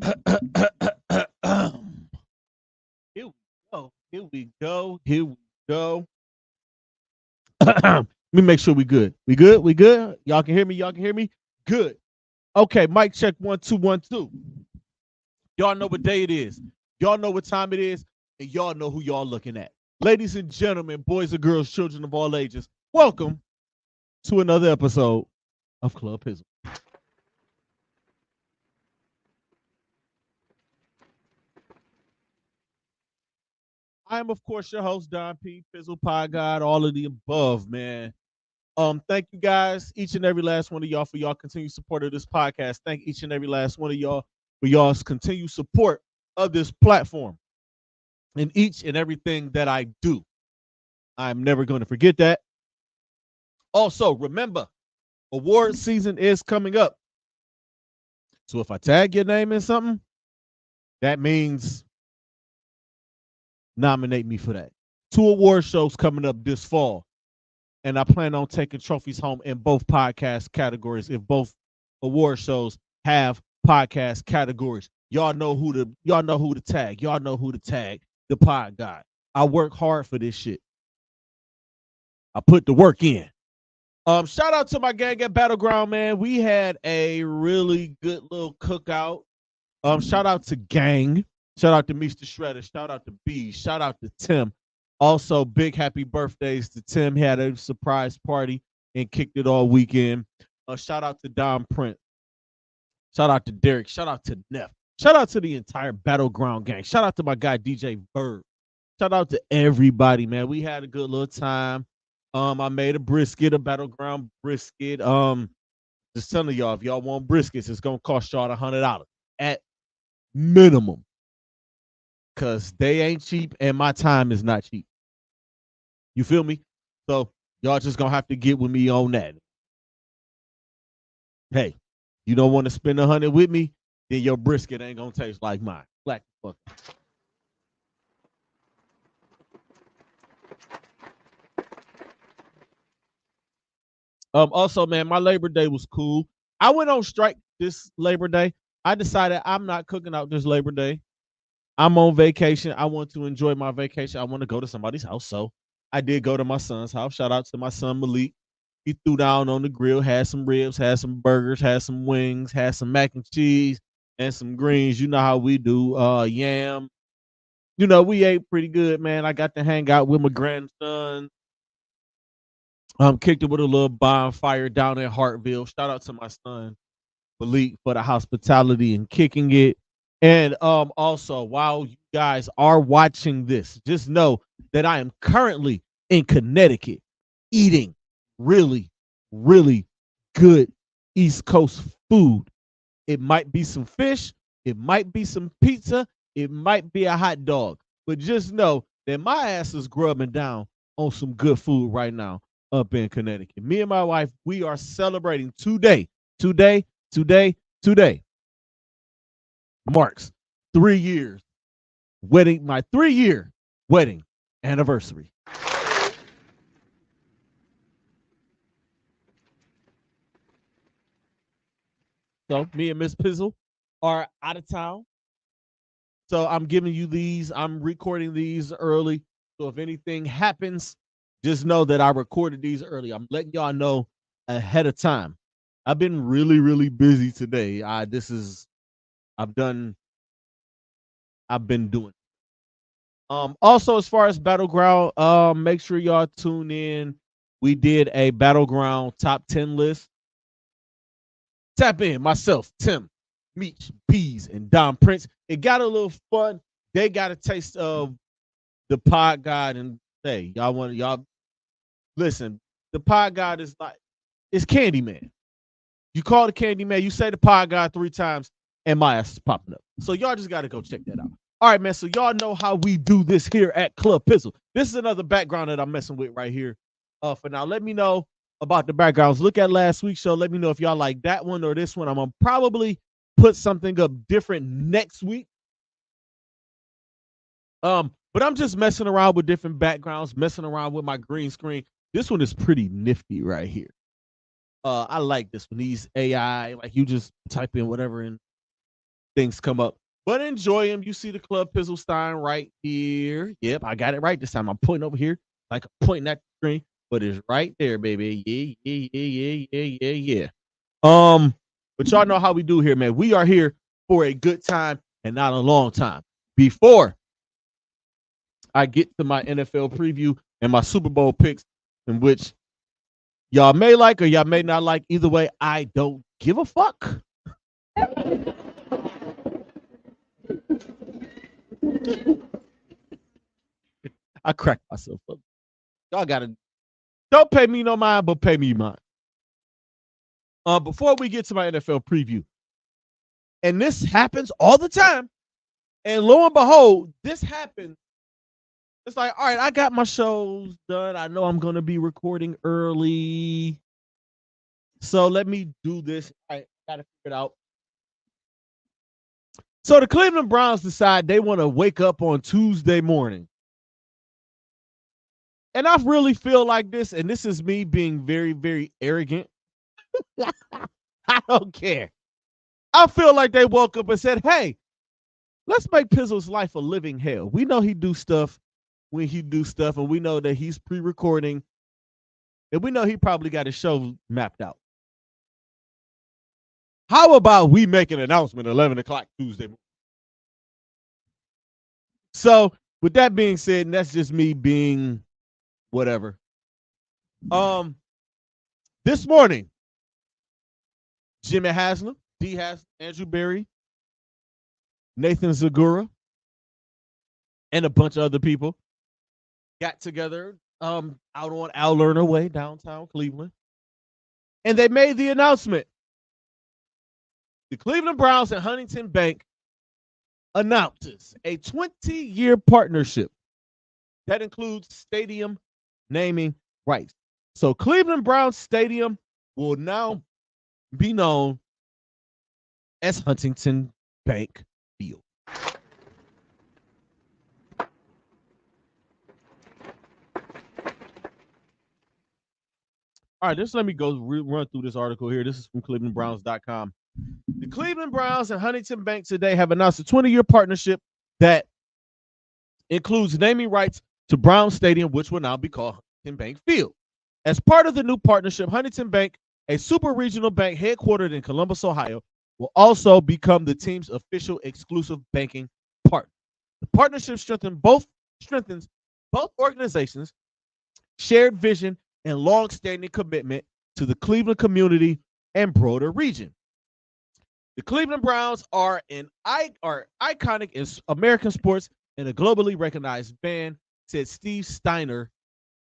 Here we go. Here we go. Here we go. Let me make sure we good. We good? We good? Y'all can hear me? Y'all can hear me? Good. Okay, mic check 1 2 1 2. Y'all know what day it is. Y'all know what time it is, and y'all know who y'all looking at. Ladies and gentlemen, boys and girls, children of all ages, welcome to another episode of Club Pizzle. I am, of course, your host, Don P. Pizzle, Pie God, all of the above, man. Thank you guys, each and every last one of y'all, for y'all continued support of this podcast. Thank each and every last one of y'all for y'all's continued support of this platform and each and everything that I do. I'm never going to forget that. Also, remember, award season is coming up. So if I tag your name in something, that means nominate me for that. 2 award shows coming up this fall. And I plan on taking trophies home in both podcast categories if both award shows have podcast categories. Y'all know who to tag. Y'all know who to tag. The pod guy. I work hard for this shit. I put the work in. Shout out to my gang at Battleground, man. We had a really good little cookout. Shout out to Gang. Shout out to Mr. Shredder. Shout out to B. Shout out to Tim. Also, big happy birthdays to Tim. He had a surprise party and kicked it all weekend. Shout out to Don Prince. Shout out to Derek. Shout out to Neff. Shout out to the entire Battleground gang. Shout out to my guy DJ Bird. Shout out to everybody, man. We had a good little time. I made a brisket, a Battleground brisket. Just telling y'all, if y'all want briskets, it's gonna cost y'all $100 at minimum, cause they ain't cheap and my time is not cheap. You feel me? So y'all just gonna have to get with me on that. Hey, you don't want to spend 100 with me, then your brisket ain't gonna taste like mine. Black fuck. Also, man, my Labor Day was cool. I went on strike this Labor Day. I decided I'm not cooking out this Labor Day. I'm on vacation. I want to enjoy my vacation. I want to go to somebody's house. So I did go to my son's house. Shout out to my son Malik. He threw down on the grill, had some ribs, had some burgers, had some wings, had some mac and cheese, and some greens. You know how we do. Yam. You know, we ate pretty good, man. I got to hang out with my grandson. Kicked it with a little bonfire down in Hartville. Shout out to my son Malik for the hospitality and kicking it. And also, while you guys are watching this, just know that I am currently in Connecticut eating really, really good East Coast food. It might be some fish, it might be some pizza, it might be a hot dog. But just know that my ass is grubbing down on some good food right now up in Connecticut. Me and my wife, we are celebrating today, today marks 3 years wedding, my 3 year wedding anniversary. So me and Miss Pizzle are out of town. So I'm giving you these. I'm recording these early. So if anything happens, just know that I recorded these early. I'm letting y'all know ahead of time. I've been really, really busy today. I've done I've been doing. Also, as far as Battleground, make sure y'all tune in. We did a Battleground top 10 list. Tap in, myself, Tim, Meech, Peas, and Don Prince. It got a little fun. They got a taste of the pod god, and hey, y'all listen. The pod god is like it's Candyman. You call the Candyman, you say the pod god 3 times, and my ass is popping up. So y'all just gotta go check that out. All right, man. So y'all know how we do this here at Club Pizzle. This is another background that I'm messing with right here. For now, let me know about the backgrounds. Look at last week's show. Let me know if y'all like that one or this one. I'm gonna probably put something up different next week. But I'm just messing around with different backgrounds, messing around with my green screen. This one is pretty nifty right here. I like this one. These AI, like you just type in whatever and things come up. But enjoy them. You see the Club Pizzle Stein right here. Yep, I got it right this time. I'm pointing over here like I'm pointing at the screen, but it's right there, baby. Yeah. But y'all know how we do here, man. We are here for a good time and not a long time. Before I get to my NFL preview and my Super Bowl picks, in which y'all may like or y'all may not like. Either way, I don't give a fuck. I cracked myself up. Y'all gotta don't pay me no mind, but pay me mine. Before we get to my NFL preview, and this happens all the time, and lo and behold, this happens. It's like, all right, I got my shows done. I know I'm gonna be recording early, so let me do this. I gotta figure it out. So the Cleveland Browns decide they want to wake up on Tuesday morning. And I really feel like this, and this is me being very, very arrogant. I don't care. I feel like they woke up and said, hey, let's make Pizzle's life a living hell. We know he do stuff when he do stuff, and we know that he's pre-recording, and we know he probably got his show mapped out. How about we make an announcement at 11 o'clock Tuesday morning? So with that being said, and that's just me being whatever. This morning, Jimmy Haslam, D. Haslam, Andrew Berry, Nathan Zagura, and a bunch of other people got together out on Al Lerner Way, downtown Cleveland, and they made the announcement. The Cleveland Browns and Huntington Bank announces a 20-year partnership that includes stadium naming rights. So Cleveland Browns Stadium will now be known as Huntington Bank Field. All right, just let me go run through this article here. This is from clevelandbrowns.com. The Cleveland Browns and Huntington Bank today have announced a 20-year partnership that includes naming rights to Brown Stadium, which will now be called Huntington Bank Field. As part of the new partnership, Huntington Bank, a super regional bank headquartered in Columbus, Ohio, will also become the team's official exclusive banking partner. The partnership strengthens both organizations' shared vision and long-standing commitment to the Cleveland community and broader region. The Cleveland Browns are iconic in American sports and a globally recognized band, said Steve Steiner,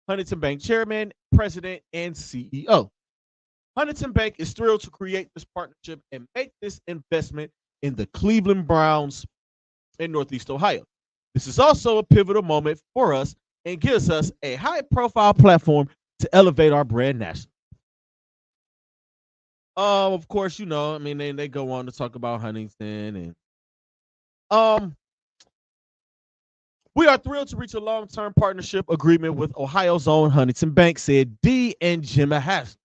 Huntington Bank chairman, president, and CEO. Huntington Bank is thrilled to create this partnership and make this investment in the Cleveland Browns in Northeast Ohio. This is also a pivotal moment for us and gives us a high-profile platform to elevate our brand nationally. Of course, you know, I mean, they go on to talk about Huntington and we are thrilled to reach a long-term partnership agreement with Ohio's own Huntington Bank, said D and Jimmy Haslam.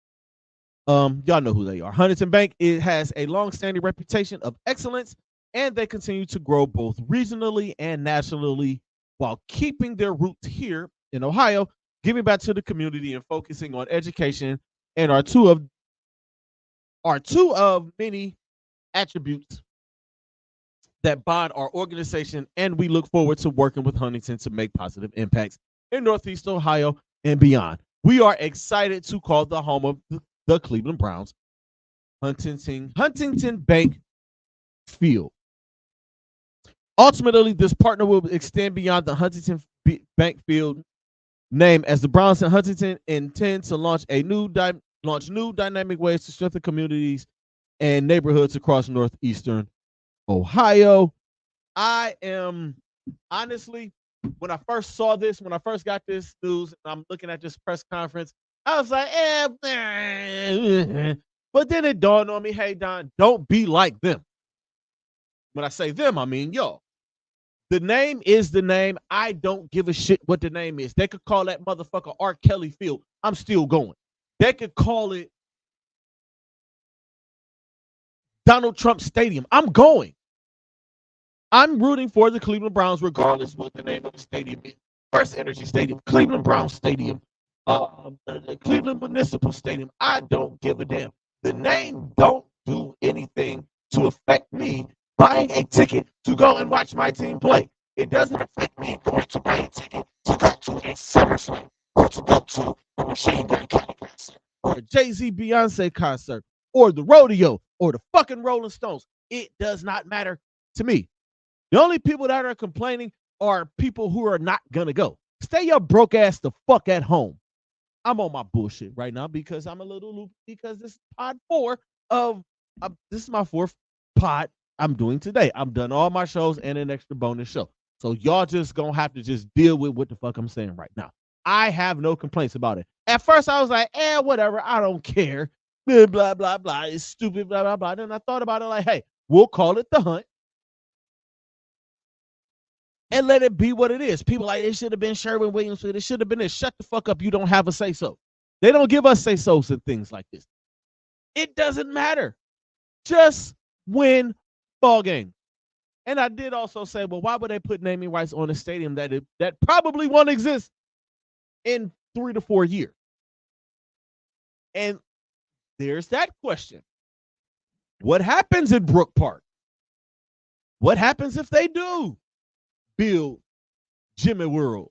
Y'all know who they are. Huntington Bank has a long-standing reputation of excellence, and they continue to grow both regionally and nationally while keeping their roots here in Ohio, giving back to the community and focusing on education, and are two of many attributes that bond our organization, and we look forward to working with Huntington to make positive impacts in Northeast Ohio and beyond. We are excited to call the home of the Cleveland Browns Huntington Bank Field. Ultimately, this partner will extend beyond the Huntington Bank Field name as the Browns and Huntington intend to launch new dynamic ways to strengthen communities and neighborhoods across northeastern Ohio. I am honestly, when I first got this news, and I'm looking at this press conference, I was like, but then it dawned on me, hey, Don, don't be like them. When I say them, I mean y'all. The name is the name. I don't give a shit what the name is. They could call that motherfucker R. Kelly Field. I'm still going. They could call it Donald Trump Stadium. I'm going. I'm rooting for the Cleveland Browns regardless what the name of the stadium is. First Energy Stadium, Cleveland Browns Stadium, the Cleveland Municipal Stadium. I don't give a damn. The name don't do anything to affect me buying a ticket to go and watch my team play. It doesn't affect me going to buy a ticket to go to a SummerSlam or to go to a Machine Gun Kelly concert or a Jay-Z Beyonce concert or the rodeo or the fucking Rolling Stones. It does not matter to me. The only people that are complaining are people who are not gonna go. Stay your broke ass the fuck at home. I'm on my bullshit right now because I'm a little loopy because this is pod 4 of this is my 4th pod I'm doing today. I'm done all my shows and an extra bonus show. So y'all just gonna have to just deal with what the fuck I'm saying right now. I have no complaints about it. At first I was like, whatever, I don't care. Blah, blah, blah, blah. It's stupid, blah, blah, blah. Then I thought about it like, hey, we'll call it the hunt. And let it be what it is. People like, it should have been Sherwin Williams. It should have been this. Shut the fuck up. You don't have a say-so. They don't give us say-sos and things like this. It doesn't matter. Just win ball game. And I did also say, well, why would they put naming rights on a stadium that probably won't exist in 3 to 4 years? And there's that question. What happens in Brook Park? What happens if they do build Jimmy World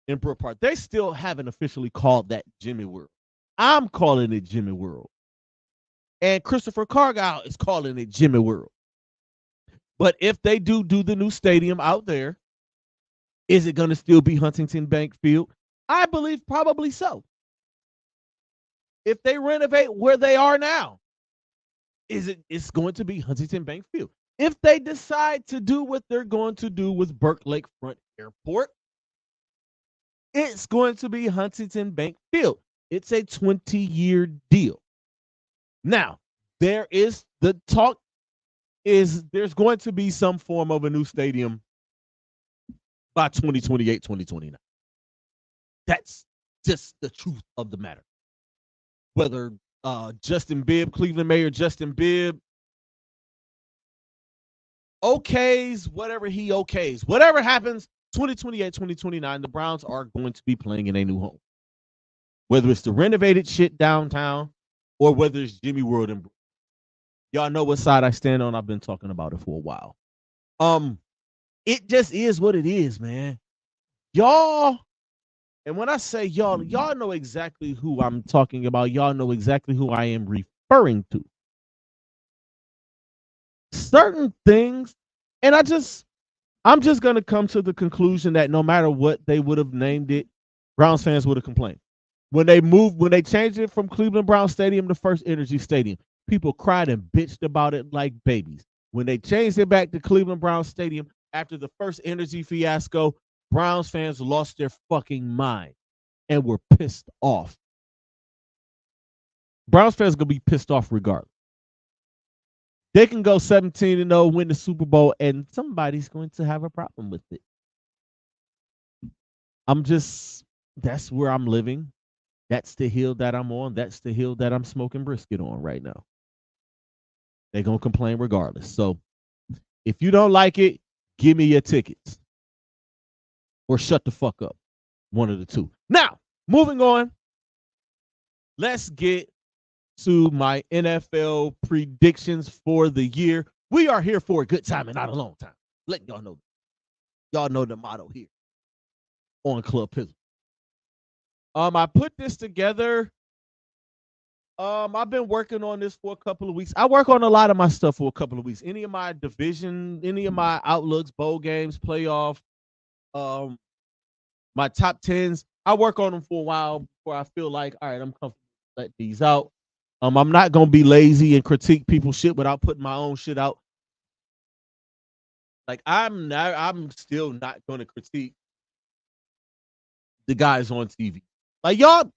in Brook Park? They still haven't officially called that Jimmy World. I'm calling it Jimmy World. And Christopher Cargile is calling it Jimmy World. But if they do the new stadium out there, is it going to still be Huntington Bank Field? I believe probably so. If they renovate where they are now, it's going to be Huntington Bank Field. If they decide to do what they're going to do with Burke Lakefront Airport, it's going to be Huntington Bank Field. It's a 20-year deal. Now, there is the talk is there's going to be some form of a new stadium by 2028, 2029. That's just the truth of the matter. Whether Justin Bibb, Cleveland Mayor Justin Bibb, okays, whatever he okays, whatever happens, 2028, 2029, the Browns are going to be playing in a new home. Whether it's the renovated shit downtown or whether it's Jimmy World and y'all know what side I stand on. I've been talking about it for a while. It just is what it is, man. Y'all, and when I say y'all know exactly who I'm talking about. Y'all know exactly who I am referring to. Certain things, and I'm just gonna come to the conclusion that no matter what they would have named it, Browns fans would have complained. When they changed it from Cleveland Brown Stadium to First Energy Stadium, people cried and bitched about it like babies. When they changed it back to Cleveland Brown Stadium after the First Energy fiasco, Browns fans lost their fucking mind and were pissed off. Browns fans are gonna be pissed off regardless. They can go 17-0, win the Super Bowl, and somebody's going to have a problem with it. That's where I'm living. That's the hill that I'm on. That's the hill that I'm smoking brisket on right now. They're going to complain regardless. So if you don't like it, give me your tickets. Or shut the fuck up. One of the two. Now, moving on. Let's get to my NFL predictions for the year. We are here for a good time and not a long time. Letting y'all know. Y'all know the motto here on Club Pizzle. I put this together. I've been working on this for a couple of weeks. I work on a lot of my stuff for a couple of weeks. Any of my division, any of my outlooks, bowl games, playoff, my top 10s, I work on them for a while before I feel like, all right, I'm comfortable to let these out. I'm not gonna be lazy and critique people's shit without putting my own shit out. Like I'm still not gonna critique the guys on TV. Like y'all,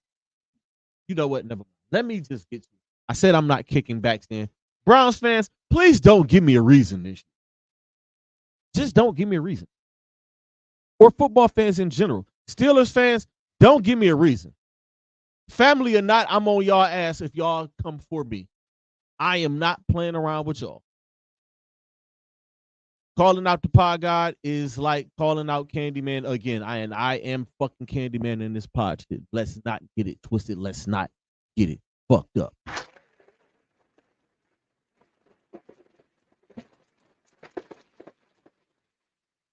you know what? Never mind. Let me just get you. I said I'm not kicking back then. Browns fans, please don't give me a reason this year. Just don't give me a reason. Or football fans in general. Steelers fans, don't give me a reason. Family or not, I'm on y'all ass if y'all come for me. I am not playing around with y'all. Calling out the pod god is like calling out Candyman again. I am fucking Candyman in this pod shit. Let's not get it twisted. Let's not get it fucked up.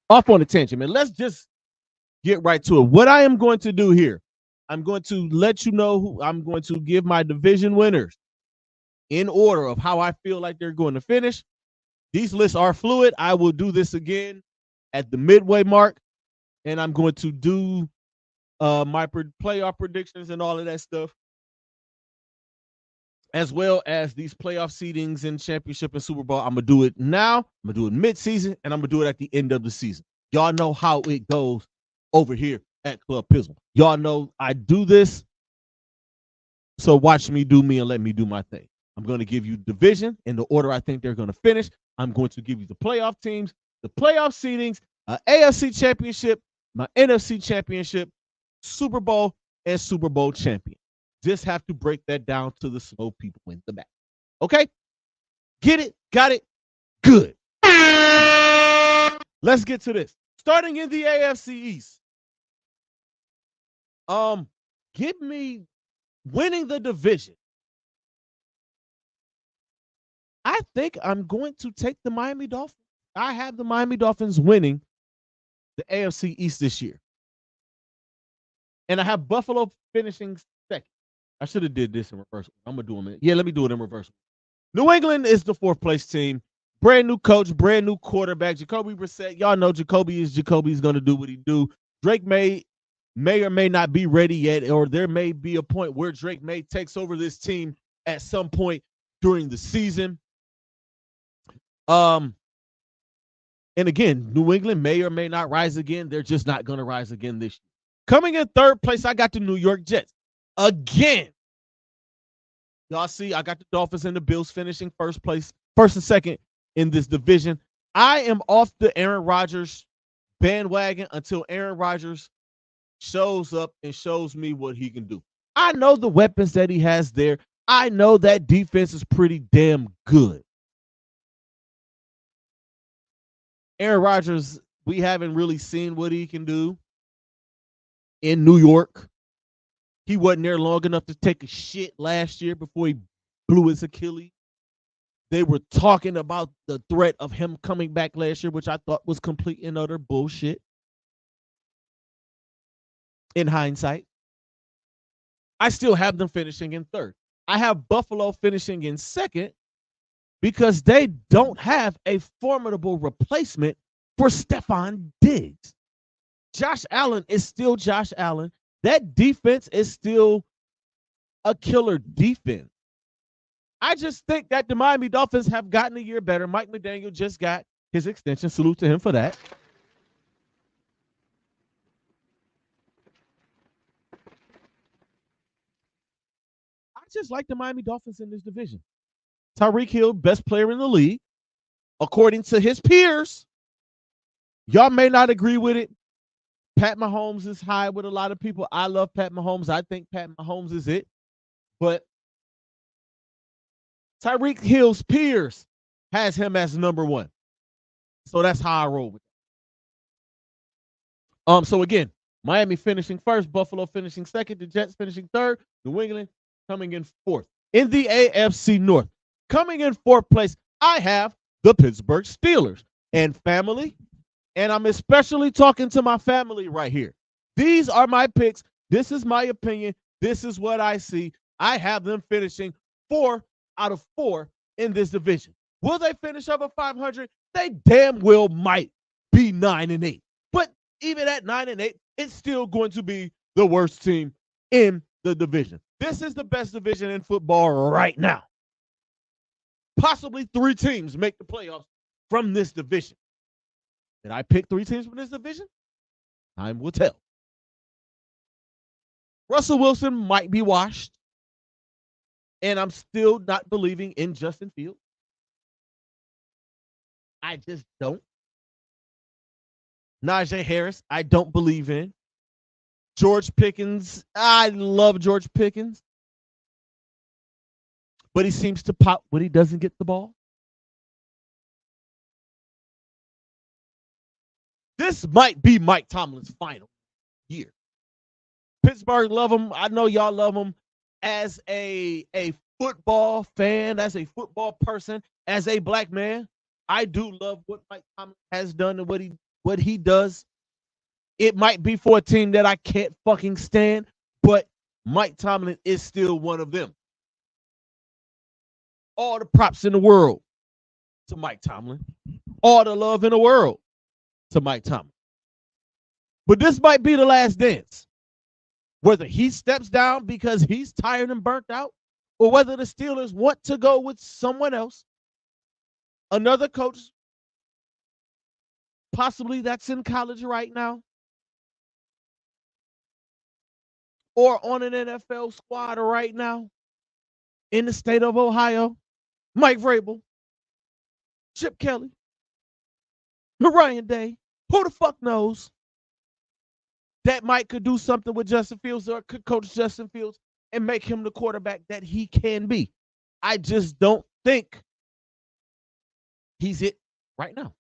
Off on a tangent, man. Let's just get right to it. What I am going to do here, I'm going to let you know who I'm going to give my division winners in order of how I feel like they're going to finish. These lists are fluid. I will do this again at the midway mark, and I'm going to do my playoff predictions and all of that stuff, as well as these playoff seedings and championship and Super Bowl. I'm going to do it now. I'm going to do it mid-season, and I'm going to do it at the end of the season. Y'all know how it goes over here at Club Pizzle. Y'all know I do this, so watch me do me and let me do my thing. I'm going to give you division in the order I think they're going to finish. I'm going to give you the playoff teams, the playoff seedings, AFC championship, my NFC championship, Super Bowl, and Super Bowl champion. Just have to break that down to the slow people in the back. Okay? Get it? Got it? Good. Let's get to this. Starting in the AFC East. Give me winning the division. I think I'm going to take the Miami Dolphins. I have the Miami Dolphins winning the AFC East this year. And I have Buffalo finishing second. I should have did this in reverse. I'm going to do them. Yeah, let me do it in reverse. New England is the fourth place team. Brand new coach, brand new quarterback. Jacoby Brissett. Y'all know Jacoby's going to do what he do. Drake may or may not be ready yet, or there may be a point where Drake may takes over this team at some point during the season. And again, New England may or may not rise again. They're just not going to rise again this year. Coming in third place, I got the New York Jets. Again, y'all see, I got the Dolphins and the Bills finishing first and second in this division. I am off the Aaron Rodgers bandwagon until Aaron Rodgers shows up and shows me what he can do. I know the weapons that he has there. I know that defense is pretty damn good. Aaron Rodgers, we haven't really seen what he can do in New York. He wasn't there long enough to take a shit last year before he blew his Achilles. They were talking about the threat of him coming back last year, which I thought was complete and utter bullshit. In hindsight, I still have them finishing in third. I have Buffalo finishing in second because they don't have a formidable replacement for Stephon Diggs. Josh Allen is still Josh Allen. That defense is still a killer defense. I just think that the Miami Dolphins have gotten a year better. Mike McDaniel just got his extension. Salute to him for that. I just like the Miami Dolphins in this division. Tyreek Hill, best player in the league, according to his peers. Y'all may not agree with it. Pat Mahomes is high with a lot of people. I love Pat Mahomes. I think Pat Mahomes is it. But Tyreek Hill's peers has him as number one. So that's how I roll with it. So again, Miami finishing first, Buffalo finishing second, the Jets finishing third, New England coming in fourth. In the AFC North, coming in fourth place, I have the Pittsburgh Steelers. And family, and I'm especially talking to my family right here. These are my picks. This is my opinion. This is what I see. I have them finishing 4 out of 4 in this division. Will they finish over 500? They damn well might be 9-8. But even at 9-8, it's still going to be the worst team in the division. This is the best division in football right now. Possibly 3 teams make the playoffs from this division. Did I pick 3 teams from this division? Time will tell. Russell Wilson might be washed. And I'm still not believing in Justin Fields. I just don't. Najee Harris, I don't believe in. George Pickens, I love George Pickens. But he seems to pop when he doesn't get the ball. This might be Mike Tomlin's final year. Pittsburgh love him. I know y'all love him as a football fan, as a football person, as a black man. I do love what Mike Tomlin has done and what he does. It might be for a team that I can't fucking stand, but Mike Tomlin is still one of them. All the props in the world to Mike Tomlin. All the love in the world to Mike Tomlin. But this might be the last dance. Whether he steps down because he's tired and burnt out, or whether the Steelers want to go with someone else, another coach, possibly that's in college right now, or on an NFL squad right now in the state of Ohio, Mike Vrabel, Chip Kelly, Ryan Day, who the fuck knows? That Mike could do something with Justin Fields or could coach Justin Fields and make him the quarterback that he can be. I just don't think he's it right now.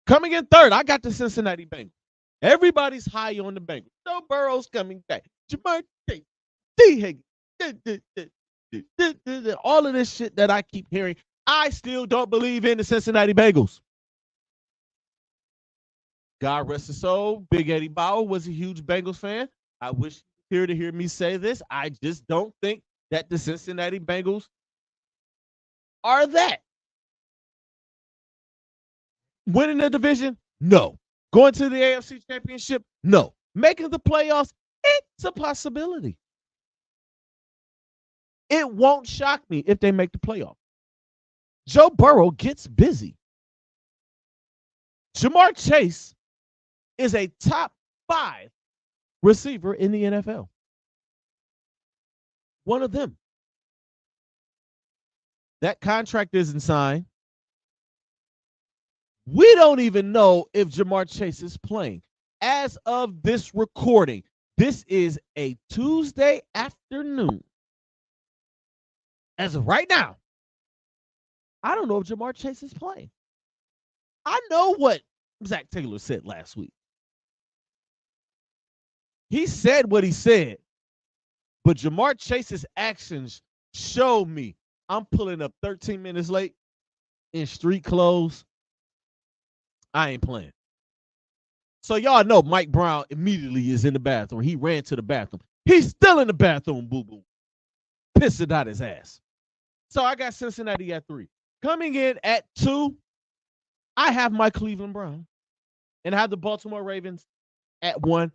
Coming in third, I got the Cincinnati Bengals. Everybody's high on the Bengals. Joe Burrow's coming back. Jamar Chase, D. Higgins, all of this shit that I keep hearing. I still don't believe in the Cincinnati Bengals. God rest his soul. Big Eddie Bauer was a huge Bengals fan. I wish he was here to hear me say this. I just don't think that the Cincinnati Bengals are that. Winning the division? No. Going to the AFC Championship? No. Making the playoffs? It's a possibility. It won't shock me if they make the playoffs. Joe Burrow gets busy. Jamar Chase is a top 5 receiver in the NFL. One of them. That contract isn't signed. We don't even know if Jamar Chase is playing. As of this recording, this is a Tuesday afternoon. As of right now, I don't know if Jamar Chase is playing. I know what Zach Taylor said last week. He said what he said, but Jamar Chase's actions show me I'm pulling up 13 minutes late in street clothes. I ain't playing. So y'all know Mike Brown immediately is in the bathroom. He ran to the bathroom. He's still in the bathroom, boo-boo. Pissing out his ass. So I got Cincinnati at 3. Coming in at 2, I have my Cleveland Browns. And I have the Baltimore Ravens at 1.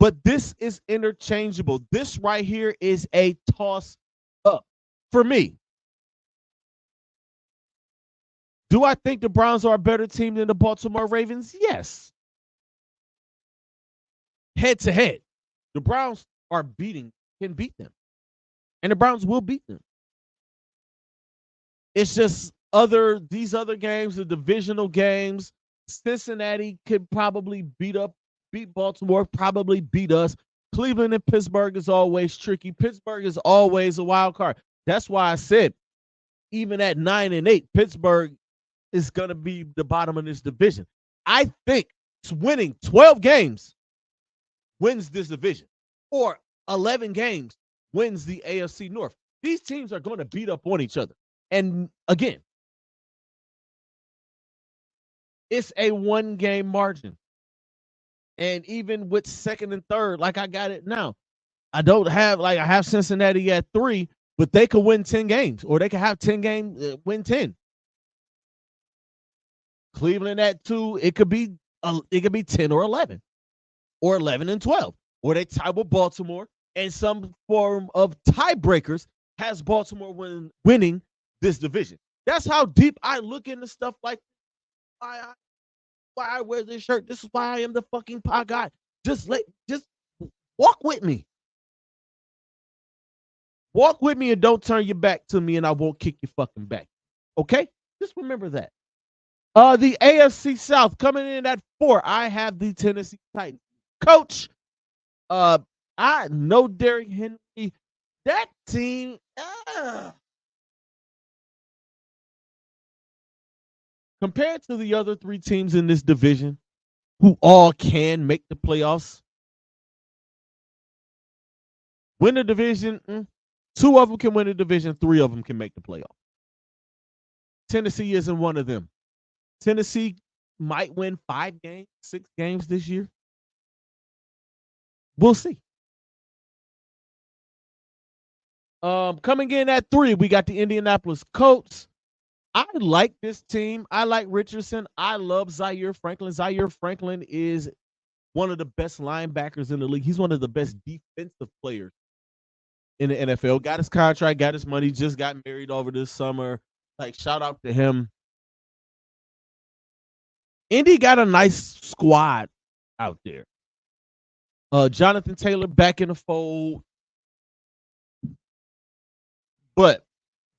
But this is interchangeable. This right here is a toss up for me. Do I think the Browns are a better team than the Baltimore Ravens? Yes. Head to head, the Browns can beat them. And the Browns will beat them. It's just these other games, the divisional games, Cincinnati could probably beat Baltimore, probably beat us. Cleveland and Pittsburgh is always tricky. Pittsburgh is always a wild card. That's why I said, even at 9-8, Pittsburgh is going to be the bottom of this division. I think winning 12 games wins this division, or 11 games wins the AFC North. These teams are going to beat up on each other. And again, it's a 1-game margin. And even with second and third, like I got it now, I have Cincinnati at 3, but they could win 10 games, or they could have 10 games, win 10. Cleveland at 2, it could be 10 or 11, or 11 and 12, or they tie with Baltimore, and some form of tiebreakers has Baltimore winning this division. That's how deep I look into stuff like why I wear this shirt. This is why I am the fucking pod guy. Just walk with me. Walk with me and don't turn your back to me, and I won't kick your fucking back. Okay? Just remember that. The AFC South coming in at 4. I have the Tennessee Titans. Coach, I know Derrick Henry. That team, compared to the other 3 teams in this division, who all can make the playoffs. Win the division. Two of them can win the division. Three of them can make the playoffs. Tennessee isn't one of them. Tennessee might win 5 games, 6 games this year. We'll see. Coming in at 3, we got the Indianapolis Colts. I like this team. I like Richardson. I love Zaire Franklin. Zaire Franklin is one of the best linebackers in the league. He's one of the best defensive players in the NFL. Got his contract, got his money, just got married over this summer. Like, shout out to him. Indy got a nice squad out there. Jonathan Taylor back in the fold. But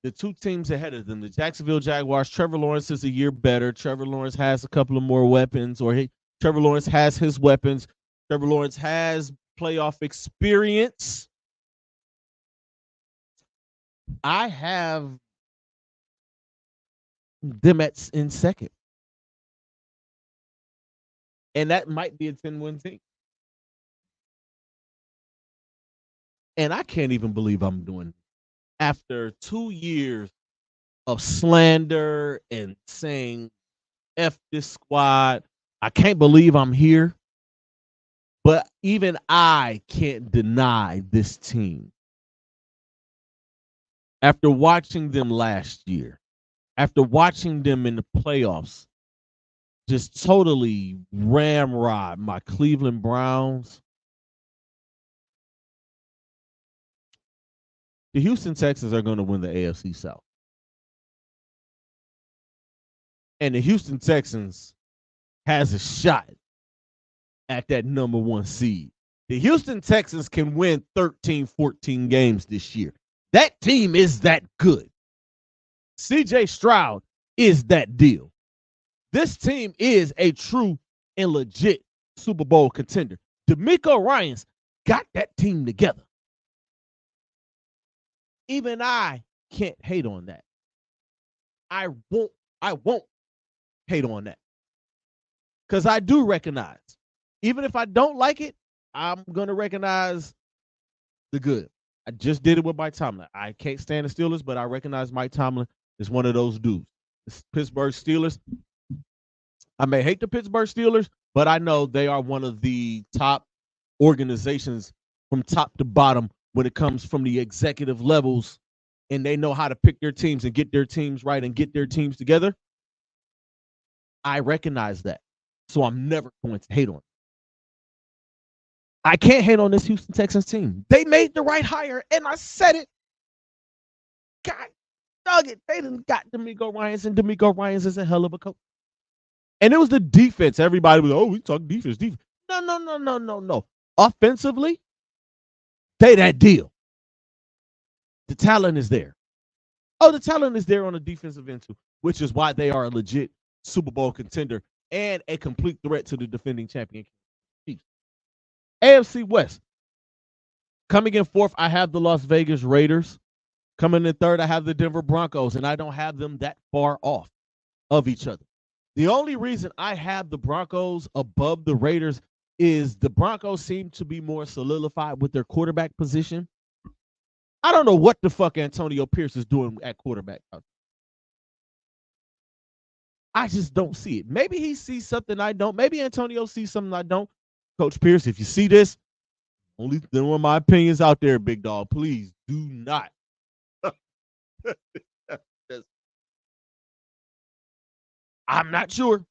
the two teams ahead of them, the Jacksonville Jaguars, Trevor Lawrence is a year better. Trevor Lawrence has a couple of more weapons, Trevor Lawrence has his weapons. Trevor Lawrence has playoff experience. I have them in second. And that might be a 10-win team. And I can't even believe I'm doing it. After 2 years of slander and saying F this squad, I can't believe I'm here. But even I can't deny this team. After watching them last year, after watching them in the playoffs, just totally ramrod my Cleveland Browns. The Houston Texans are going to win the AFC South. And the Houston Texans has a shot at that number 1 seed. The Houston Texans can win 13, 14 games this year. That team is that good. CJ Stroud is that deal. This team is a true and legit Super Bowl contender. DeMeco Ryans got that team together. Even I can't hate on that. I won't hate on that. Because I do recognize, even if I don't like it, I'm going to recognize the good. I just did it with Mike Tomlin. I can't stand the Steelers, but I recognize Mike Tomlin is one of those dudes. The Pittsburgh Steelers, I may hate the Pittsburgh Steelers, but I know they are one of the top organizations from top to bottom when it comes from the executive levels, and they know how to pick their teams and get their teams right and get their teams together. I recognize that. So I'm never going to hate on it. I can't hate on this Houston Texans team. They made the right hire, and I said it. God dug it. They done got DeMeco Ryans, and DeMeco Ryans is a hell of a coach. And it was the defense. Everybody was, we talk defense. No. Offensively, they that deal. The talent is there. The talent is there on the defensive end too, which is why they are a legit Super Bowl contender and a complete threat to the defending champion Chiefs. AFC West. Coming in 4th, I have the Las Vegas Raiders. Coming in 3rd, I have the Denver Broncos, and I don't have them that far off of each other. The only reason I have the Broncos above the Raiders is the Broncos seem to be more solidified with their quarterback position. I don't know what the fuck Antonio Pierce is doing at quarterback. I just don't see it. Maybe he sees something I don't. Maybe Antonio sees something I don't. Coach Pierce, if you see this, only throwing my opinions out there, big dog. Please do not. I'm not sure.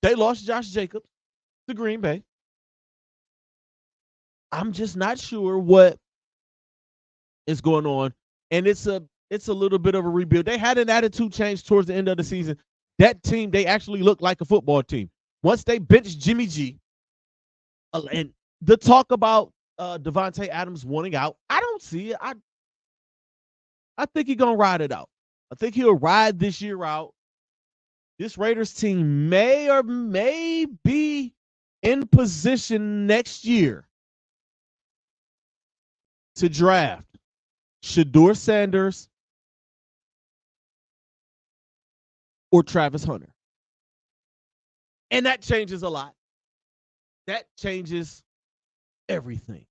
They lost Josh Jacobs to Green Bay. I'm just not sure what is going on. And it's a little bit of a rebuild. They had an attitude change towards the end of the season. That team, they actually looked like a football team. Once they benched Jimmy G, and the talk about Devontae Adams wanting out, I don't see it. I think he's going to ride it out. I think he'll ride this year out. This Raiders team may or may be in position next year to draft Shedeur Sanders or Travis Hunter. And that changes a lot. That changes everything.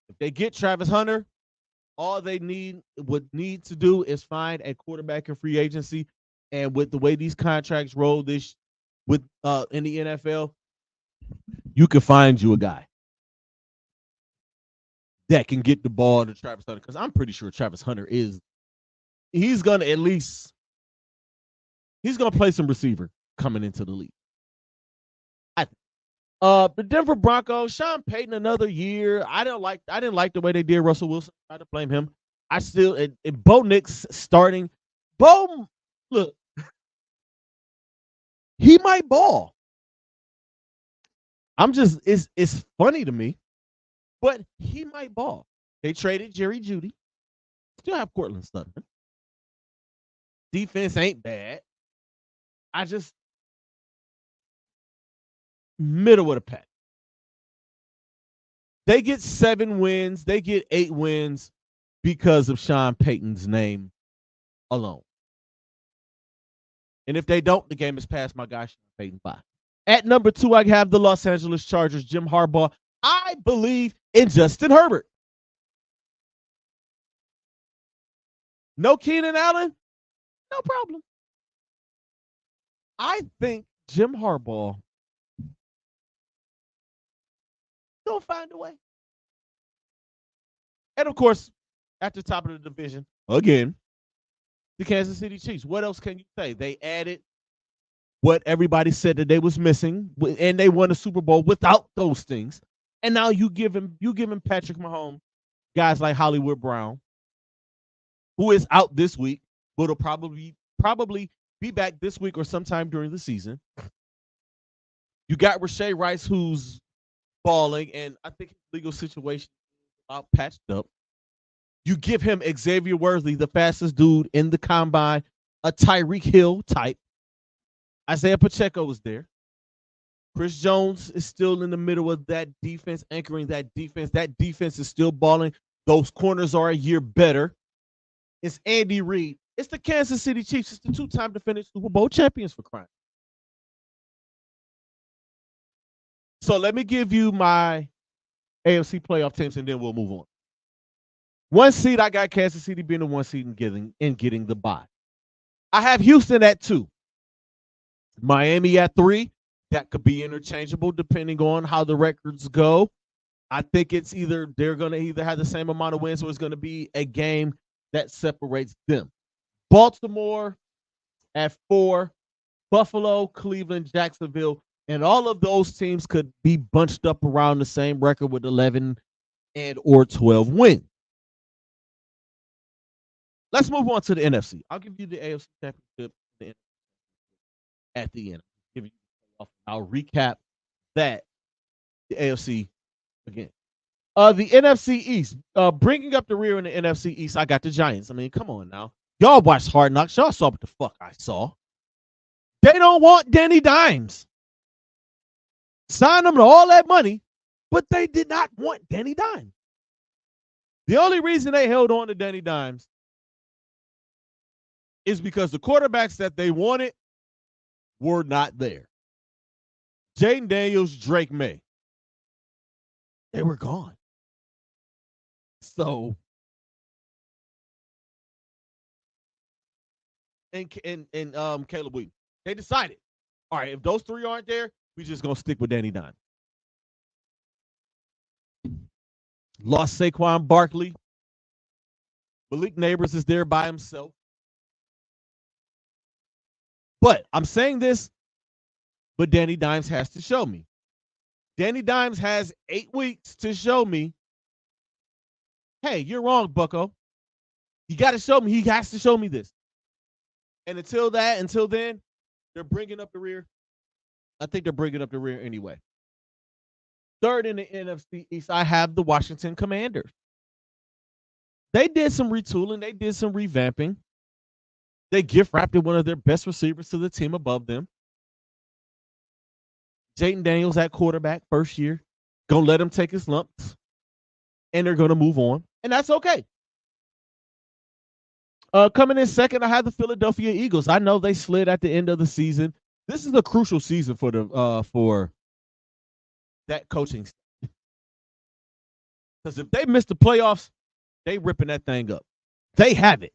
If they get Travis Hunter, all they would need to do is find a quarterback in free agency. And with the way these contracts roll this with in the NFL, you can find you a guy that can get the ball to Travis Hunter. Because I'm pretty sure Travis Hunter he's gonna play some receiver coming into the league. The Denver Broncos, Sean Payton, another year. I didn't like the way they did Russell Wilson. I tried to blame him. I still and Bo Nix starting. Bo, look, he might ball. It's funny to me, but he might ball. They traded Jerry Jeudy. Still have Cortland Sutton. Defense ain't bad. I just middle of the pack. They get 7 wins. They get 8 wins because of Sean Payton's name alone. And if they don't, the game is past my guy, Sean Payton. Bye. At number 2, I have the Los Angeles Chargers, Jim Harbaugh. I believe in Justin Herbert. No Keenan Allen? No problem. I think Jim Harbaugh will find a way. And of course, at the top of the division, again, the Kansas City Chiefs. What else can you say? They added what everybody said that they was missing, and they won a Super Bowl without those things. And now you give him Patrick Mahomes, guys like Hollywood Brown, who is out this week, but will probably be back this week or sometime during the season. You got Rashee Rice, who's balling, and I think his legal situation is about patched up. You give him Xavier Worthy, the fastest dude in the combine, a Tyreek Hill type. Isaiah Pacheco was there. Chris Jones is still in the middle of that defense, anchoring that defense. That defense is still balling. Those corners are a year better. It's Andy Reid. It's the Kansas City Chiefs. It's the 2-time defending Super Bowl champions, for crying. So let me give you my AFC playoff teams, and then we'll move on. 1 seed, I got Kansas City being the 1 seed and getting the bye. I have Houston at 2. Miami at 3. That could be interchangeable depending on how the records go. I think it's they're going to either have the same amount of wins or it's going to be a game that separates them. Baltimore at 4. Buffalo, Cleveland, Jacksonville, and all of those teams could be bunched up around the same record with 11 and or 12 wins. Let's move on to the NFC. I'll give you the AFC Championship at the end. I'll recap that, the AFC again. The NFC East, bringing up the rear in the NFC East, I got the Giants. I mean, come on now. Y'all watched Hard Knocks. Y'all saw what the fuck I saw. They don't want Danny Dimes. Signed them to all that money, but they did not want Danny Dimes. The only reason they held on to Danny Dimes is because the quarterbacks that they wanted were not there. Jaden Daniels, Drake May. They were gone. So, and Caleb Williams. They decided, all right, if those 3 aren't there, we're just going to stick with Danny Dimes. Lost Saquon Barkley. Malik Neighbors is there by himself. But I'm saying this, but Danny Dimes has to show me. Danny Dimes has 8 weeks to show me, hey, you're wrong, bucko. You got to show me. He has to show me this. And until then, they're bringing up the rear. I think they're bringing up the rear anyway. 3rd in the NFC East, I have the Washington Commanders. They did some retooling. They did some revamping. They gift wrapped one of their best receivers to the team above them. Jaden Daniels at quarterback, first year. Gonna let him take his lumps. And they're gonna move on. And that's okay. Coming in second, I have the Philadelphia Eagles. I know they slid at the end of the season. This is a crucial season for that coaching. Because if they miss the playoffs, they ripping that thing up. They have it.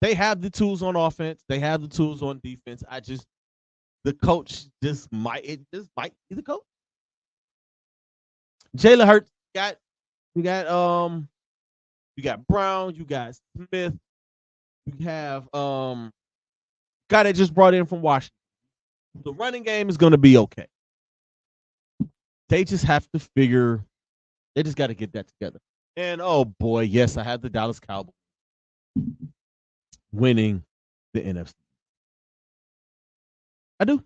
They have the tools on offense. They have the tools on defense. The coach just might be the coach. Jalen Hurts you got Brown, you got Smith, you have guy that just brought in from Washington. The running game is going to be okay. They just have to figure. They just got to get that together. And oh boy, yes, I have the Dallas Cowboys winning the NFC. I do.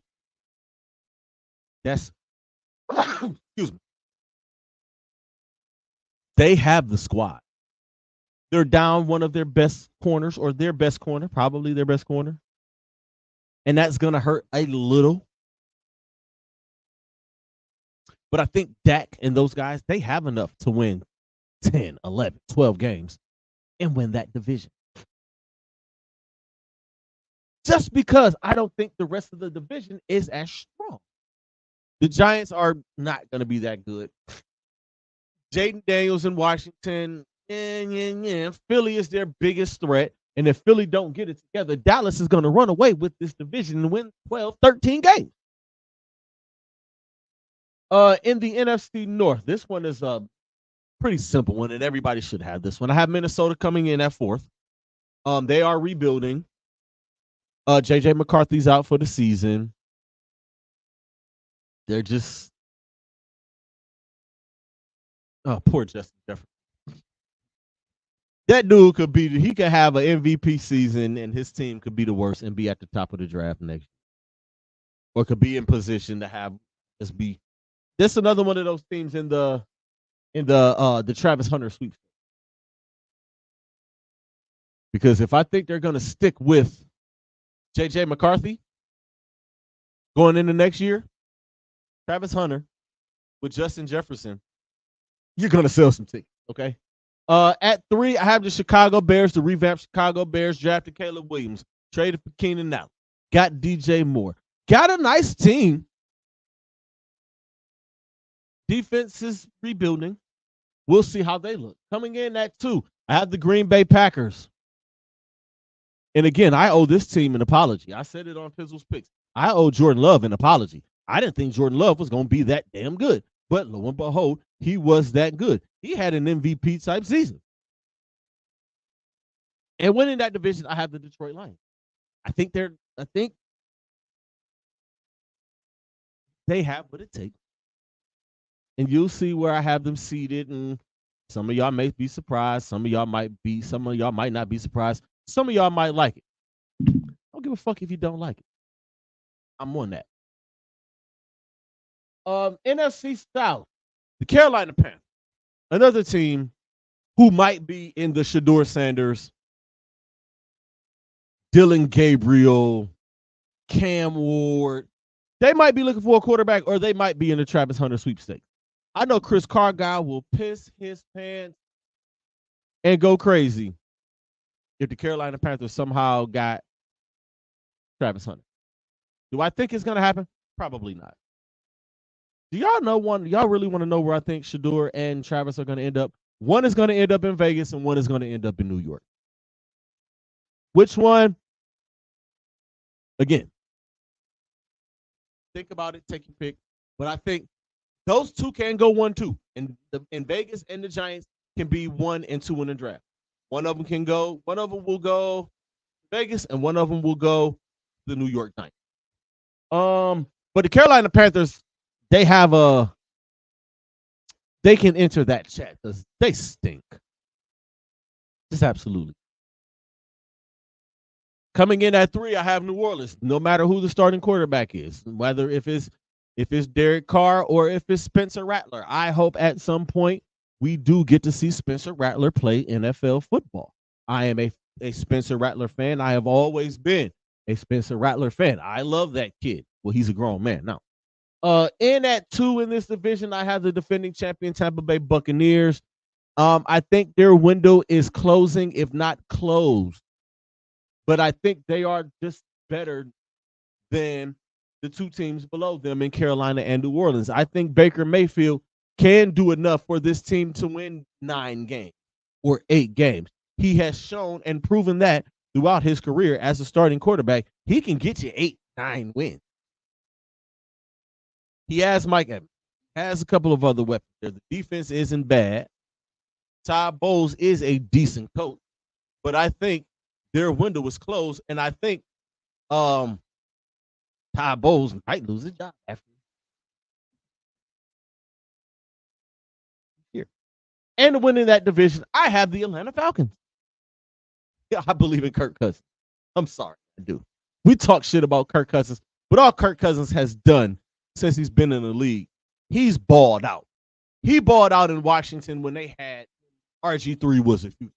That's excuse me. They have the squad. They're down one of their best corners, or their best corner, probably their best corner. And that's going to hurt a little. But I think Dak and those guys, they have enough to win 10, 11, 12 games and win that division. Just because I don't think the rest of the division is as strong. The Giants are not going to be that good. Jaden Daniels in Washington, Philly is their biggest threat. And if Philly don't get it together, Dallas is going to run away with this division and win 12, 13 games. In the NFC North, this one is a pretty simple one, and everybody should have this one. I have Minnesota coming in at fourth. They are rebuilding. JJ McCarthy's out for the season. They're just poor Justin Jefferson. That dude could have an MVP season, and his team could be the worst and be at the top of the draft next year, or could be in position to have just be. This another one of those teams in the Travis Hunter sweep. Because if I think they're going to stick with JJ McCarthy going into next year, Travis Hunter with Justin Jefferson, you're going to sell some tickets, okay? At 3, I have the Chicago Bears, the revamped Chicago Bears, drafted Caleb Williams, traded for Keenan Allen, got DJ Moore, got a nice team. Defense is rebuilding. We'll see how they look. Coming in at 2, I have the Green Bay Packers. And again, I owe this team an apology. I said it on Pizzle's Picks. I owe Jordan Love an apology. I didn't think Jordan Love was going to be that damn good. But lo and behold, he was that good. He had an MVP type season. And winning that division, I have the Detroit Lions. I think they have what it takes. And you'll see where I have them seated. And some of y'all may be surprised. Some of y'all might not be surprised. Some of y'all might like it. I don't give a fuck if you don't like it. I'm on that. NFC South, the Carolina Panthers, another team who might be in the Shedeur Sanders, Dylan Gabriel, Cam Ward. They might be looking for a quarterback, or they might be in the Travis Hunter sweepstakes. I know Chris Cargile will piss his pants and go crazy if the Carolina Panthers somehow got Travis Hunter. Do I think it's going to happen? Probably not. Do y'all know one? Y'all really want to know where I think Shedeur and Travis are going to end up? One is going to end up in Vegas, and one is going to end up in New York. Which one? Again, think about it, take your pick. But I think those two can go 1-2. And in Vegas and the Giants can be 1 and 2 in the draft. One of them will go Vegas, and one of them will go the New York Giants. But the Carolina Panthers, they can enter that chat because they stink. Just absolutely. Coming in at 3, I have New Orleans. No matter who the starting quarterback is, whether if it's Derek Carr or if it's Spencer Rattler, I hope at some point we do get to see Spencer Rattler play NFL football. I am a Spencer Rattler fan. I have always been a Spencer Rattler fan. I love that kid. Well, he's a grown man now. In at 2 in this division, I have the defending champion Tampa Bay Buccaneers. I think their window is closing, if not closed. But I think they are just better than the two teams below them in Carolina and New Orleans. I think Baker Mayfield can do enough for this team to win 9 games or 8 games. He has shown and proven that throughout his career as a starting quarterback, he can get you 8, 9 wins. He has Mike Evans, has a couple of other weapons there. The defense isn't bad. Todd Bowles is a decent coach, but I think their window is closed, and I think Todd Bowles might lose his job after here. And winning that division, I have the Atlanta Falcons. Yeah, I believe in Kirk Cousins. I'm sorry, I do. We talk shit about Kirk Cousins, but all Kirk Cousins has done since he's been in the league, he's balled out. He balled out in Washington when they had RG3 was a future.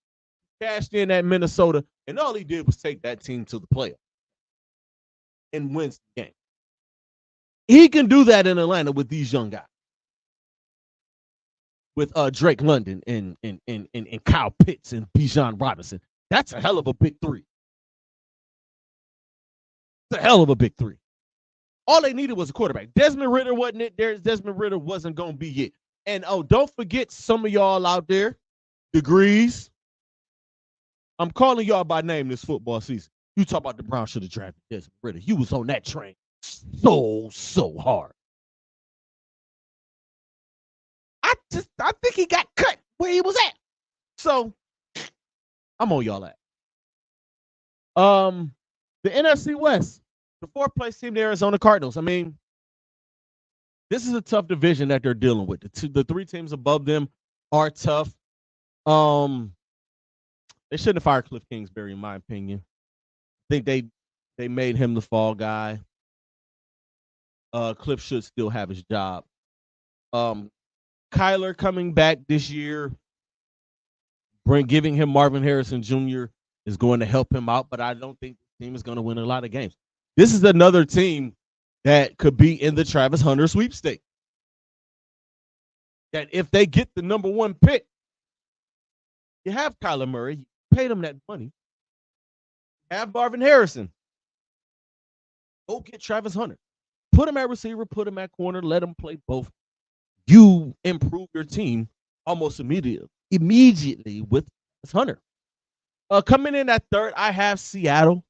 Cashed in at Minnesota, and all he did was take that team to the playoffs and wins the game. He can do that in Atlanta with these young guys, with Drake London and Kyle Pitts and Bijan Robinson. That's a hell of a big three. It's a hell of a big three. All they needed was a quarterback. Desmond Ridder wasn't it. Desmond Ridder wasn't going to be it. And don't forget some of y'all out there, Degrees. I'm calling y'all by name this football season. You talk about the Browns should have drafted Desmond Ridder. You was on that train so hard. I think he got cut where he was at. So I'm on y'all at. The NFC West, the 4th place team, the Arizona Cardinals. I mean, this is a tough division that they're dealing with. The 3 teams above them are tough. They shouldn't have fired Cliff Kingsbury, in my opinion. I think they made him the fall guy. Cliff should still have his job. Kyler coming back this year, giving him Marvin Harrison Jr. is going to help him out, but I don't think the team is going to win a lot of games. This is another team that could be in the Travis Hunter sweepstakes. That if they get the number 1 pick, you have Kyler Murray, you paid him that money. Have Marvin Harrison. Go get Travis Hunter. Put him at receiver, put him at corner, let him play both. You improve your team almost immediately with Hunter. Coming in at 3rd, I have Seattle.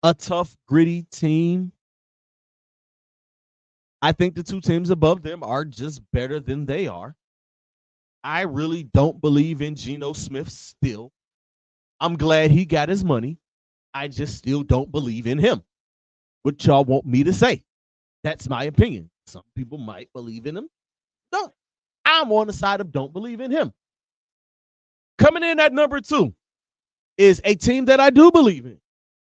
A tough, gritty team. I think the 2 teams above them are just better than they are. I really don't believe in Geno Smith still. I'm glad he got his money. I just still don't believe in him. What y'all want me to say? That's my opinion. Some people might believe in him. No, I'm on the side of don't believe in him. Coming in at number 2 is a team that I do believe in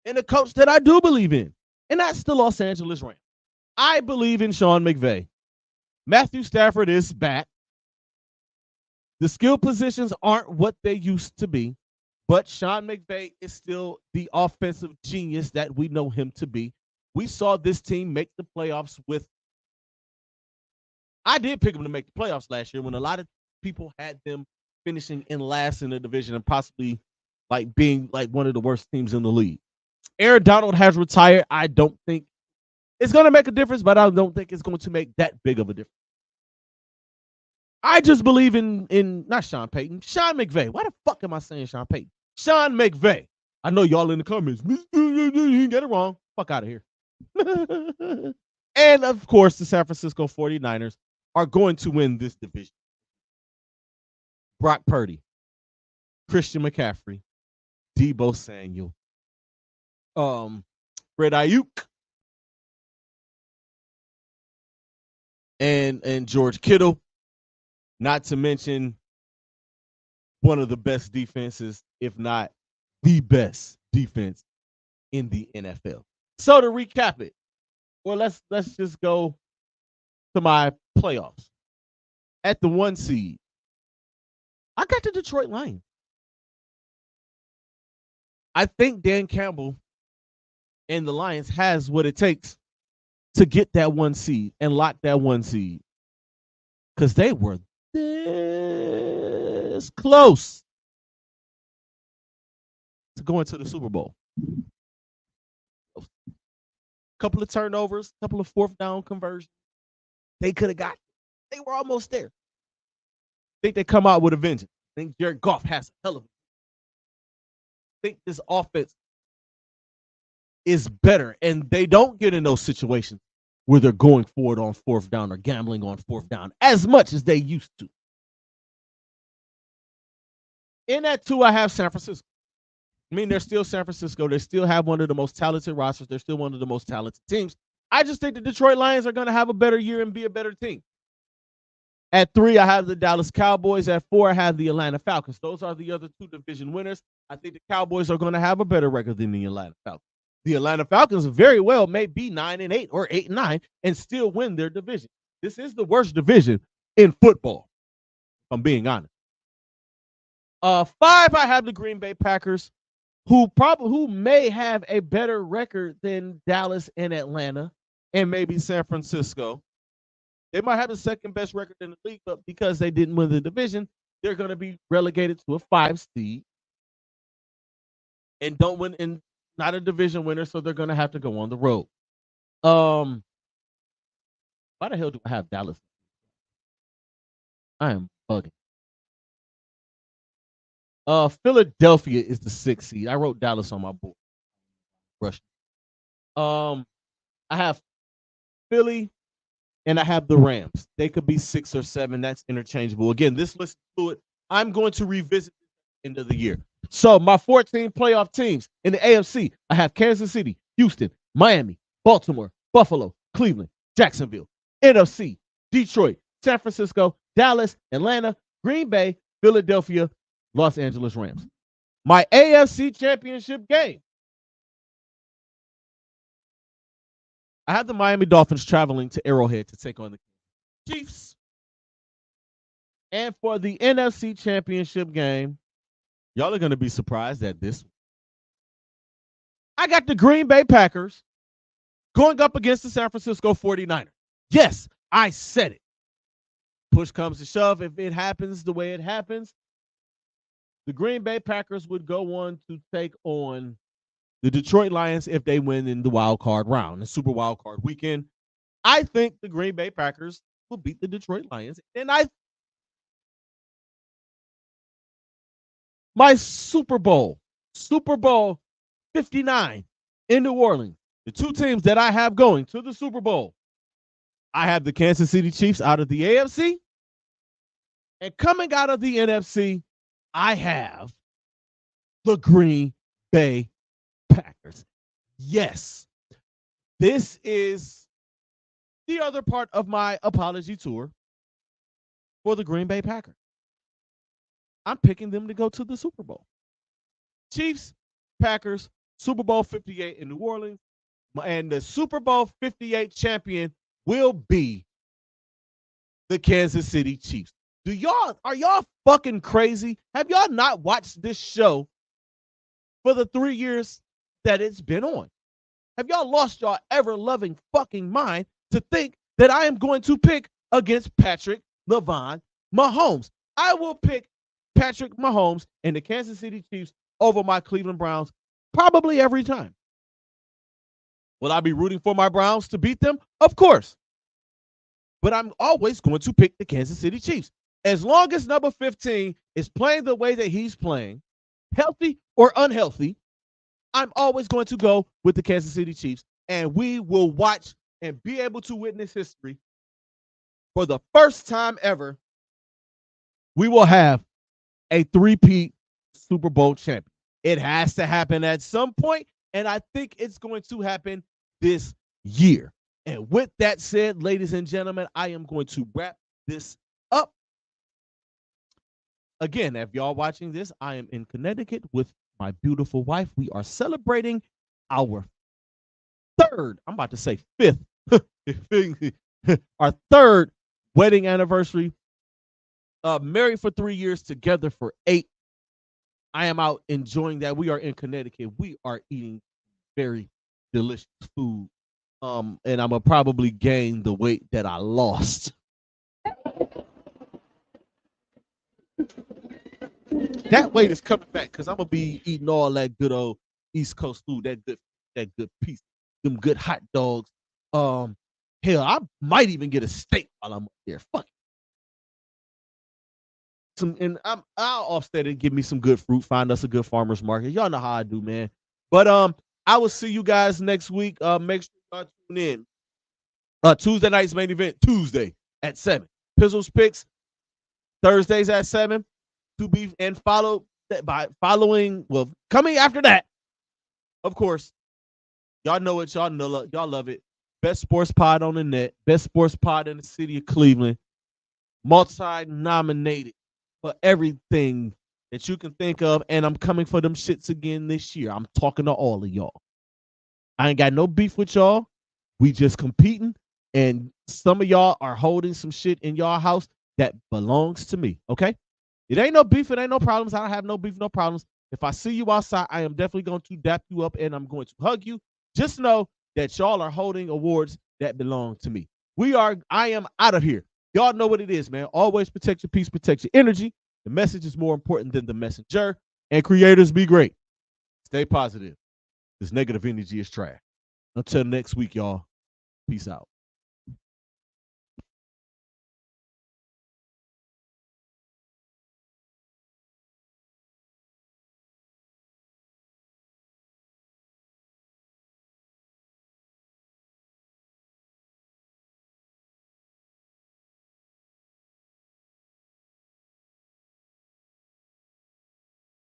and a coach that I do believe in, and that's the Los Angeles Rams. I believe in Sean McVay. Matthew Stafford is back. The skill positions aren't what they used to be, but Sean McVay is still the offensive genius that we know him to be. We saw this team make the playoffs with. I did pick them to make the playoffs last year when a lot of people had them finishing in last in the division and possibly like being like one of the worst teams in the league. Aaron Donald has retired. I don't think it's going to make a difference, but I don't think it's going to make that big of a difference. I just believe in not Sean Payton, Sean McVay. Why the fuck am I saying Sean Payton? Sean McVay. I know y'all in the comments. You get it wrong. Fuck out of here. And, of course, the San Francisco 49ers are going to win this division. Brock Purdy, Christian McCaffrey, Deebo Samuel, Fred Ayuk, and George Kittle, not to mention one of the best defenses, if not the best defense in the NFL. So to recap it, well, let's just go to my playoffs. At the 1 seed, I got the Detroit Lions. I think Dan Campbell and the Lions has what it takes to get that 1 seed and lock that 1 seed because they were just close to going to the Super Bowl. Couple of turnovers, couple of fourth down conversions. They could have got it. They were almost there. Think they come out with a vengeance. Think Jared Goff has a hell of it. Think this offense is better, and they don't get in those situations where they're going for it on fourth down or gambling on fourth down as much as they used to. In that two, I have San Francisco. I mean, they're still San Francisco. They still have one of the most talented rosters. They're still one of the most talented teams. I just think the Detroit Lions are going to have a better year and be a better team. At 3, I have the Dallas Cowboys. At 4, I have the Atlanta Falcons. Those are the other 2 division winners. I think the Cowboys are going to have a better record than the Atlanta Falcons. The Atlanta Falcons very well may be 9-8 or 8-9 and still win their division. This is the worst division in football, if I'm being honest. 5, I have the Green Bay Packers, who may have a better record than Dallas and Atlanta and maybe San Francisco. They might have the second best record in the league, but because they didn't win the division, they're going to be relegated to a 5 seed and don't win and not a division winner, so they're going to have to go on the road. Why the hell do I have Dallas? I am bugging. Philadelphia is the 6th seed. I wrote Dallas on my board. Rush. I have Philly and I have the Rams. They could be 6 or 7. That's interchangeable. Again, this list is fluid. I'm going to revisit this at the end of the year. So my 14 playoff teams in the AFC, I have Kansas City, Houston, Miami, Baltimore, Buffalo, Cleveland, Jacksonville. NFC, Detroit, San Francisco, Dallas, Atlanta, Green Bay, Philadelphia, Los Angeles Rams. My AFC championship game. I have the Miami Dolphins traveling to Arrowhead to take on the Chiefs. And for the NFC championship game, y'all are going to be surprised at this. I got the Green Bay Packers going up against the San Francisco 49ers. Yes, I said it. Push comes to shove. If it happens the way it happens, the Green Bay Packers would go on to take on the Detroit Lions if they win in the wild card round, the Super Wild Card weekend. I think the Green Bay Packers will beat the Detroit Lions. And my Super Bowl 59 in New Orleans, the 2 teams that I have going to the Super Bowl, I have the Kansas City Chiefs out of the AFC. And coming out of the NFC, I have the Green Bay Packers. Yes, this is the other part of my apology tour for the Green Bay Packers. I'm picking them to go to the Super Bowl. Chiefs, Packers, Super Bowl 58 in New Orleans, and the Super Bowl 58 champion will be the Kansas City Chiefs. Are y'all fucking crazy? Have y'all not watched this show for the 3 years that it's been on? Have y'all lost y'all ever-loving fucking mind to think that I am going to pick against Patrick LeVon Mahomes? I will pick Patrick Mahomes and the Kansas City Chiefs over my Cleveland Browns probably every time. Will I be rooting for my Browns to beat them? Of course. But I'm always going to pick the Kansas City Chiefs. As long as number 15 is playing the way that he's playing, healthy or unhealthy, I'm always going to go with the Kansas City Chiefs. And we will watch and be able to witness history. For the first time ever, we will have a 3-peat Super Bowl champion. It has to happen at some point, and I think it's going to happen this year. And with that said, ladies and gentlemen, I am going to wrap this up. Again, if y'all watching this, I am in Connecticut with my beautiful wife. We are celebrating our 3rd, I'm about to say 5th, our 3rd wedding anniversary. Married for 3 years, together for 8. I am out enjoying that. We are in Connecticut. We are eating very delicious food. And I'm going to probably gain the weight that I lost. That weight is coming back because I'm gonna be eating all that good old East Coast food, that good piece, them good hot dogs. Hell, I might even get a steak while I'm up there. Fuck it. I'll offset it, give me some good fruit, find us a good farmer's market. Y'all know how I do, man. But I will see you guys next week. Make sure y'all tune in. Tuesday night's main event, Tuesday at 7. Pizzle's picks, Thursdays at 7. To be and followed by following, well, coming after that, of course, y'all know it, y'all love it. Best sports pod on the net, best sports pod in the city of Cleveland, multi-nominated for everything that you can think of, and I'm coming for them shits again this year. I'm talking to all of y'all. I ain't got no beef with y'all. We just competing, and some of y'all are holding some shit in y'all house that belongs to me, okay? It ain't no beef, it ain't no problems. I don't have no beef, no problems. If I see you outside, I am definitely going to dap you up and I'm going to hug you. Just know that y'all are holding awards that belong to me. I am out of here. Y'all know what it is, man. Always protect your peace, protect your energy. The message is more important than the messenger. And creators, be great. Stay positive. This negative energy is trash. Until next week, y'all. Peace out.